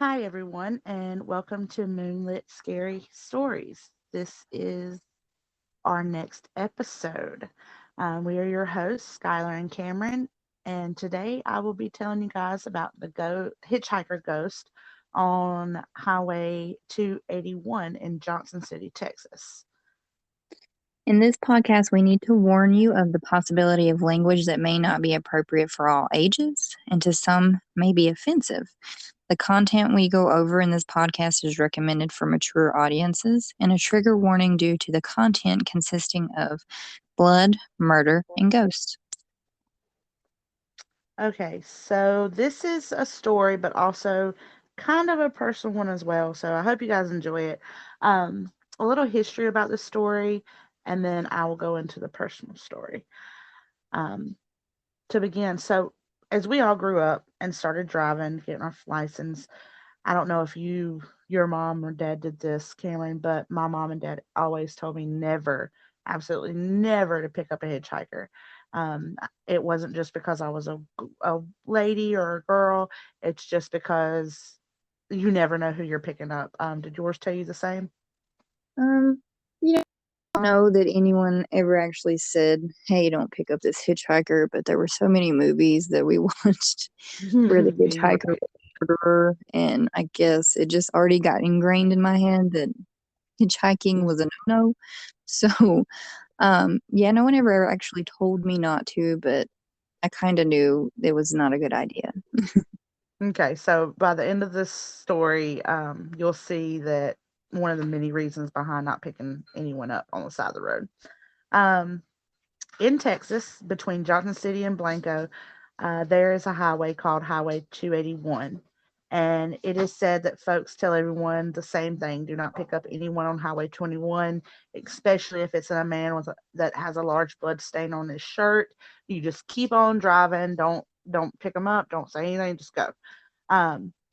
Hi, everyone, and welcome to Moonlit Scary Stories. This is our next episode. We are your hosts, Skylar and Cameron, and today I will be telling you guys about the Hitchhiker ghost on Highway 281 in Johnson City, Texas. In this podcast, we need to warn you of the possibility of language that may not be appropriate for all ages and to some may be offensive. The content we go over in this podcast is recommended for mature audiences and a trigger warning due to the content consisting of blood, murder, and ghosts. Okay, so this is a story, but also kind of a personal one as well. So I hope you guys enjoy it. A little history about the story, and then I will go into the personal story. Um, to begin, so as we all grew up and started driving, getting our license, I don't know if your mom or dad did this, Cameron, but my mom and dad always told me never, absolutely never to pick up a hitchhiker. It wasn't just because I was a lady or a girl. It's just because you never know who you're picking up. Did yours tell you the same? Um, you don't know that anyone ever actually said, "Hey, don't pick up this hitchhiker," but there were so many movies that we watched where the You're hitchhiker was a murderer, and I guess it just already got ingrained in my head that hitchhiking right. was a no-no. So, yeah, no one ever actually told me not to, but I kind of knew it was not a good idea. Okay, so by the end of this story, you'll see that one of the many reasons behind not picking anyone up on the side of the road. Um, in Texas, between Johnson City and Blanco, there is a highway called Highway 281. And it is said that folks tell everyone the same thing: do not pick up anyone on Highway 21, especially if it's a man that has a large blood stain on his shirt. You just keep on driving. Don't pick them up. Don't say anything. Just go.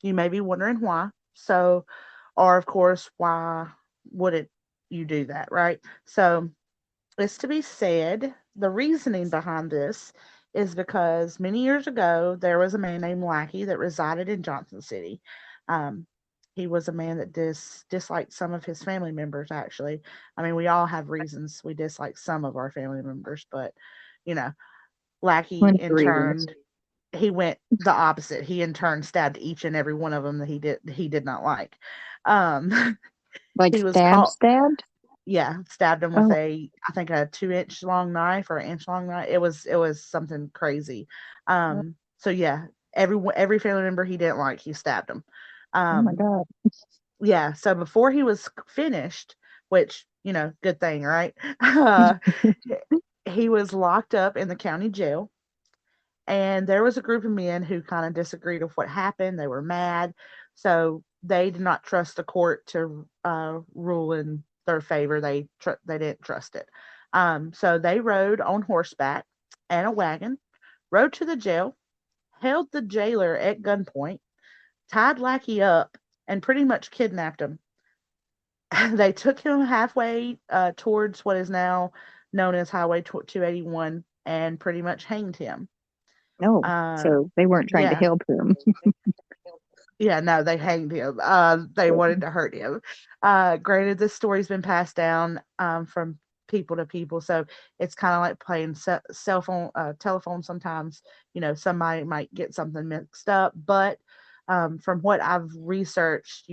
You may be wondering why. So, or of course, why wouldn't you do that, right? So, it's to be said the reasoning behind this is because many years ago there was a man named Lackey that resided in Johnson City. Um, he was a man that disliked some of his family members. Actually, I mean, we all have reasons we dislike some of our family members, but you know, Lackey Plenty in of reasons. turn he went the opposite. He in turn stabbed each and every one of them that he did not like. Um, Like he was stab, caught. stabbed? Yeah, stabbed him with Oh, I think a 2 inch long knife or an inch long knife. It was something crazy. So yeah, every family member he didn't like, he stabbed him. oh my Um, God. yeah. So before he was finished, which good thing, right? Uh, he was locked up in the county jail, and there was a group of men who kind of disagreed with what happened. They were mad, so they did not trust the court to rule in their favor. They didn't trust it. So they rode on horseback and a wagon, rode to the jail, held the jailer at gunpoint, tied Lackey up, and pretty much kidnapped him. They took him halfway towards what is now known as Highway 281 and pretty much hanged him. No. Uh, So they weren't trying to yeah, help him. Yeah, no, they hanged him. They wanted to hurt him. Granted, this story's been passed down from people to people, so it's kind of like playing cell phone, telephone. Sometimes, somebody might get something mixed up, but from what I've researched,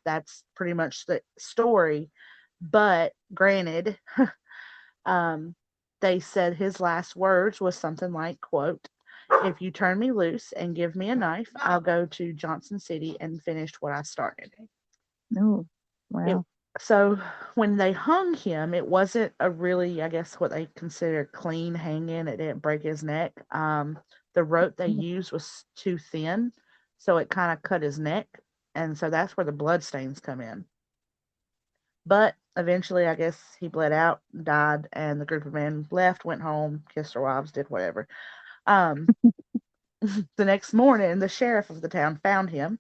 that's pretty much the story. But granted, um, they said his last words was something like, "quote If you turn me loose and give me a knife, I'll go to Johnson City and finish what I started." No. It Wow. so when they hung him, it wasn't a really, I guess, what they consider clean hanging. It didn't break his neck. The rope they used was too thin, so it kind of cut his neck, and so that's where the blood stains come in. But eventually, I guess he bled out, died, and the group of men left, went home, kissed their wives, did whatever. Um, the next morning, the sheriff of the town found him,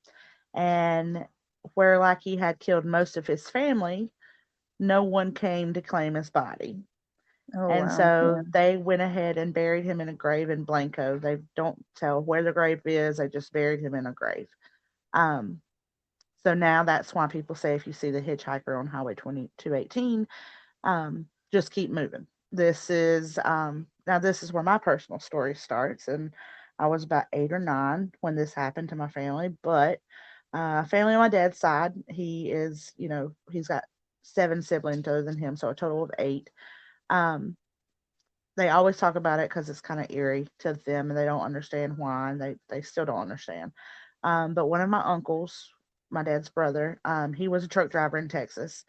and where like he had killed most of his family, no one came to claim his body. Oh, And wow. so Yeah. they went ahead and buried him in a grave in Blanco. They don't tell where the grave is, they just buried him in a grave. Um, so now that's why people say if you see the hitchhiker on Highway 2218, just keep moving. This is now this is where my personal story starts, and I was about 8 or 9 when this happened to my family. But family on my dad's side, he is, he's got 7 siblings other than him, so a total of 8. Um, they always talk about it because it's kind of eerie to them, and they don't understand why, and they still don't understand. But one of my uncles, my dad's brother, he was a truck driver in Texas,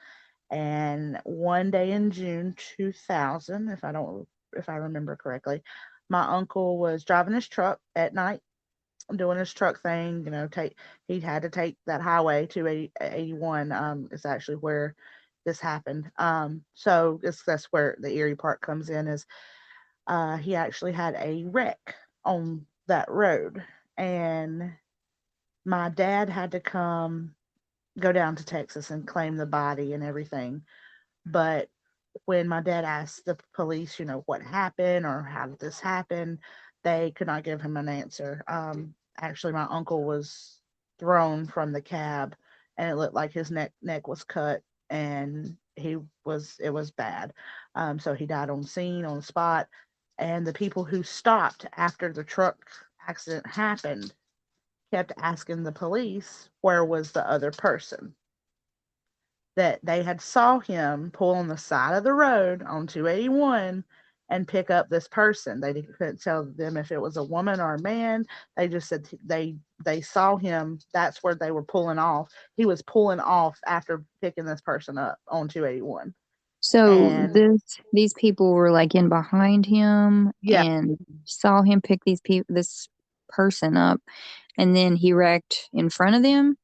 and one day in June 2000, if I remember correctly, my uncle was driving his truck at night, doing his truck thing. He had to take that highway 281. Is actually where this happened. So that's where the eerie part comes in. Is he actually had a wreck on that road, and my dad had to go down to Texas and claim the body and everything. But when my dad asked the police, what happened or how did this happen, they could not give him an answer. Actually, my uncle was thrown from the cab, and it looked like his neck was cut, and it was bad. So he died on scene on the spot, and the people who stopped after the truck accident happened kept asking the police where was the other person, that they had saw him pull on the side of the road on 281 and pick up this person. They couldn't tell them if it was a woman or a man. They just said they saw him. That's where they were pulling off. He was pulling off after picking this person up on 281. So And these people were like in behind him yeah, and saw him pick this person up, and then he wrecked in front of them.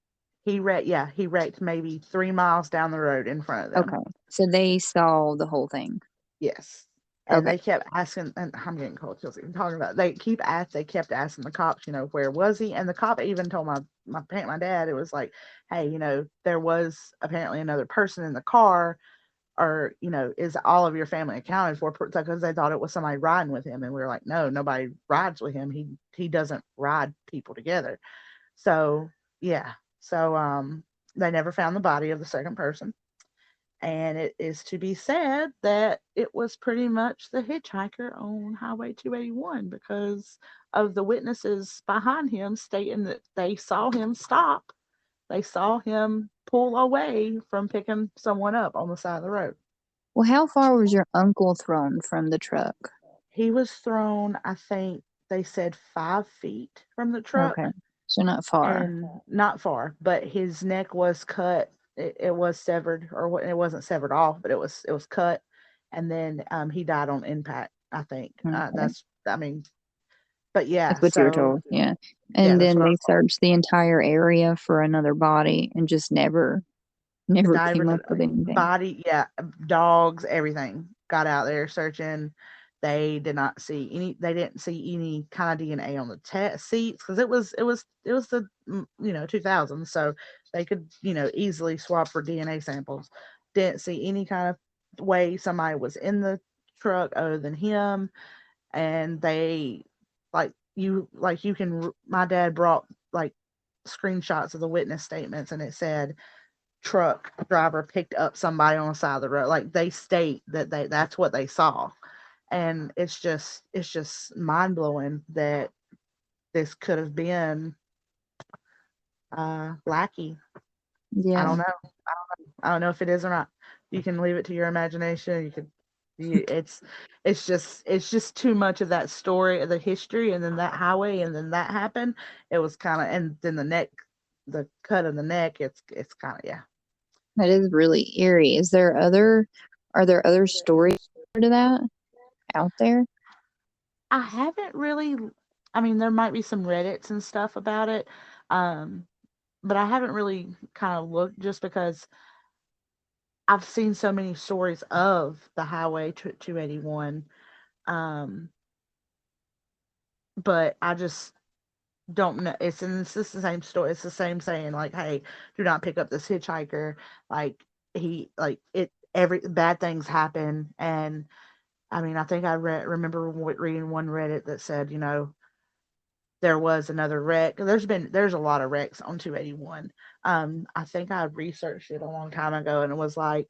he wrecked maybe 3 miles down the road in front of them. Okay, so they saw the whole thing. Yes. And Okay. they kept asking, and I'm getting cold chills even talking about it. They kept asking the cops, where was he? And the cop even told my dad, it was like, hey, there was apparently another person in the car, or, is all of your family accounted for? Because they thought it was somebody riding with him. And we were like, no, nobody rides with him. He doesn't ride people together. So, yeah. So, they never found the body of the second person. And it is to be said that it was pretty much the hitchhiker on Highway 281 because of the witnesses behind him stating that they saw him stop. They saw him pull away from picking someone up on the side of the road. Well, how far was your uncle thrown from the truck? He was thrown, I think they said 5 feet from the Okay, truck, so not far. and not far, but his neck was cut. It was severed, or it wasn't severed off, but it was cut, and then he died on impact. I think Okay, I mean, but yeah. that's what you were So told. Yeah, yeah, and that's then what I they was told. searched the entire area for another body and just never came Divers, up with anything. body, yeah, dogs, everything got out there searching. They did not see any. They didn't see any kind of DNA on the seats because it was the 2000s, so they could easily swap for DNA samples. Didn't see any kind of way somebody was in the truck other than him, and they you can. My dad brought like screenshots of the witness statements, and it said truck driver picked up somebody on the side of the road. Like they state that that's what they saw. And it's just mind blowing that this could have been Lackey. I Yeah, don't know. I don't know if it is or not. You can leave it to your imagination. It's just too much of that story of the history, and then that highway, and then that happened. It was kind of, and then the cut of the neck. It's kind of, yeah. that is really eerie. Are there other stories to that out there? I haven't really. I mean, there might be some Reddits and stuff about it, um, but I haven't really kind of looked just because I've seen so many stories of the Highway 281. Um, but I just don't know. It's just the same story. It's the same saying, like, "Hey, do not pick up this hitchhiker." Like every bad things happen, and I mean, I think I remember reading one Reddit that said, there was another wreck. There's a lot of wrecks on 281. I think I researched it a long time ago, and it was like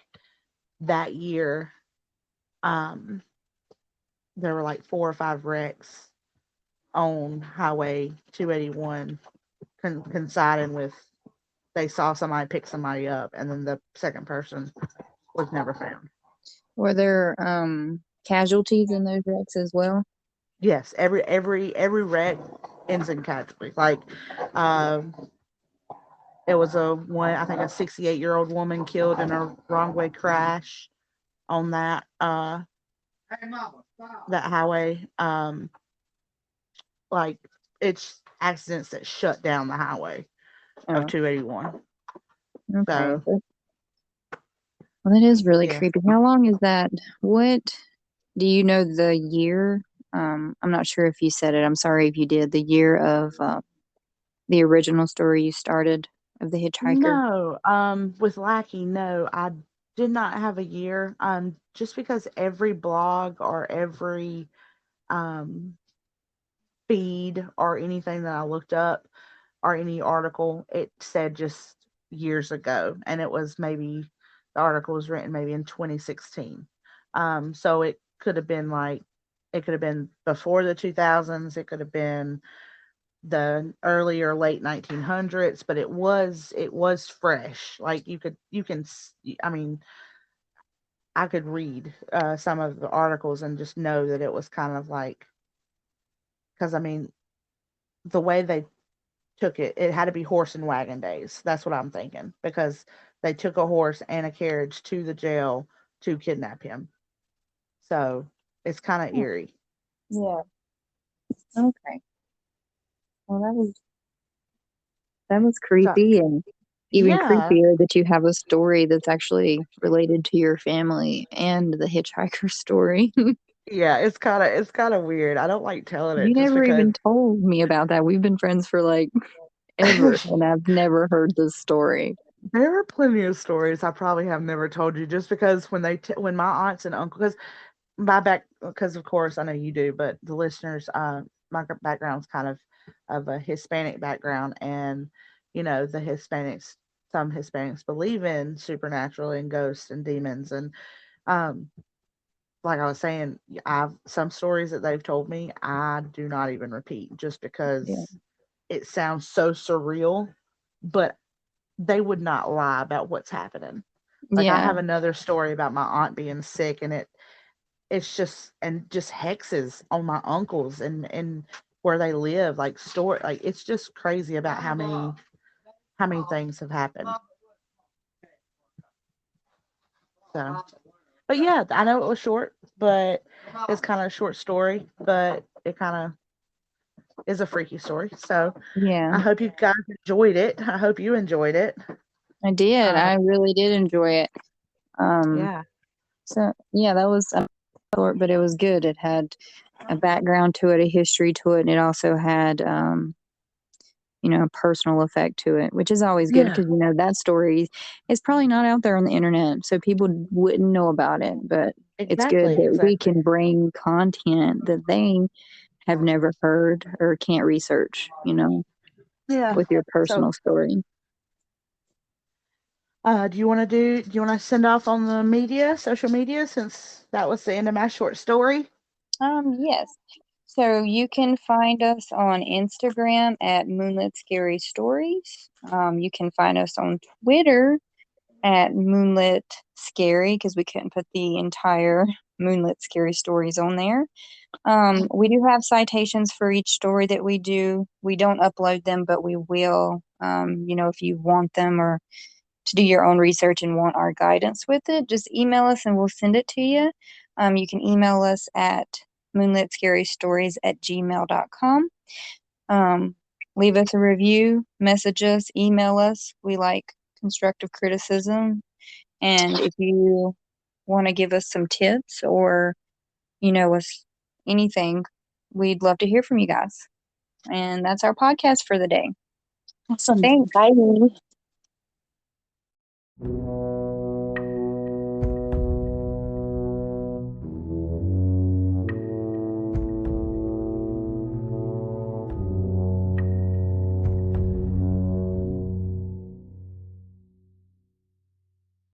that year. Um, there were like 4 or 5 wrecks on Highway 281, coinciding with they saw somebody pick somebody up, and then the second person was never found. Were there casualties in those wrecks as well? Yes, every wreck ends in casualty. Like, um, it was I think a 68-year-old woman killed in a wrong way crash on that highway. Like, it's accidents that shut down the highway of Oh, 281. okay. So Well, that is really yeah, creepy. How long is that? What do you know the year? I'm not sure if you said it. I'm sorry if you did. The year of the original story you started of the hitchhiker. no, with Lackey, no, I did not have a year. Just because every blog or every um feed or anything that I looked up or any article, it said just years ago, and it was maybe the article was written maybe in 2016. So it could have been before the 2000s, it could have been the early or late 1900s, but it was fresh. Like, I mean, I could read some of the articles and just know that it was kind of like, because I mean, the way they took it, it had to be horse and wagon days. That's what I'm thinking, because they took a horse and a carriage to the jail to kidnap him. So it's kind of Hmm. eerie. Yeah. Okay. Well, that was So creepy, and even yeah, creepier that you have a story that's actually related to your family and the hitchhiker story. yeah, it's kind of weird. I don't like telling You it just never because even told me about that. We've been friends for like ever, and I've never heard this story. there are plenty of stories I probably have never told you, just because when my aunts and uncles, because of course I know you do, but the listeners, my background's kind of a Hispanic background, and the Hispanics, some Hispanics believe in supernatural and ghosts and demons, and um, like I was saying, I've some stories that they've told me I do not even repeat, just Yeah. because it sounds so surreal, but they would not lie about what's happening. Like, I Yeah. have another story about my aunt being sick, and just hexes on my uncles and where they live, like store, like it's just crazy about how many things have happened. So, but yeah, I know it was short, but it's kind of a short story, but it kind of is a freaky story. So Yeah. I hope you guys enjoyed it. I hope you enjoyed it. I did. Uh, I really did enjoy it. Um, yeah, so yeah, that was short, but it was good. It had a background to it, a history to it, and it also had a personal effect to it, which is always good yeah, because that story is probably not out there on the internet, so people wouldn't know about it. But it's good exactly, that we exactly. can bring content that they have never heard or can't research, Yeah. with your So, personal story. do you want to send off on the social media, since that was the end of my short story? Yes. So you can find us on Instagram at Moonlit Scary Stories. You can find us on Twitter at Moonlit Scary because we couldn't put the entire Moonlit Scary Stories on there. We do have citations for each story that we do. We don't upload them, but we will. If you want them or to do your own research and want our guidance with it, just email us and we'll send it to you. You can email us at moonlitscarystories@gmail.com. Um, Leave us a review, message us, email us. We like constructive criticism. And if you want to give us some tips or, us anything, we'd love to hear from you guys. And that's our podcast for the day. Awesome. Thanks. Bye.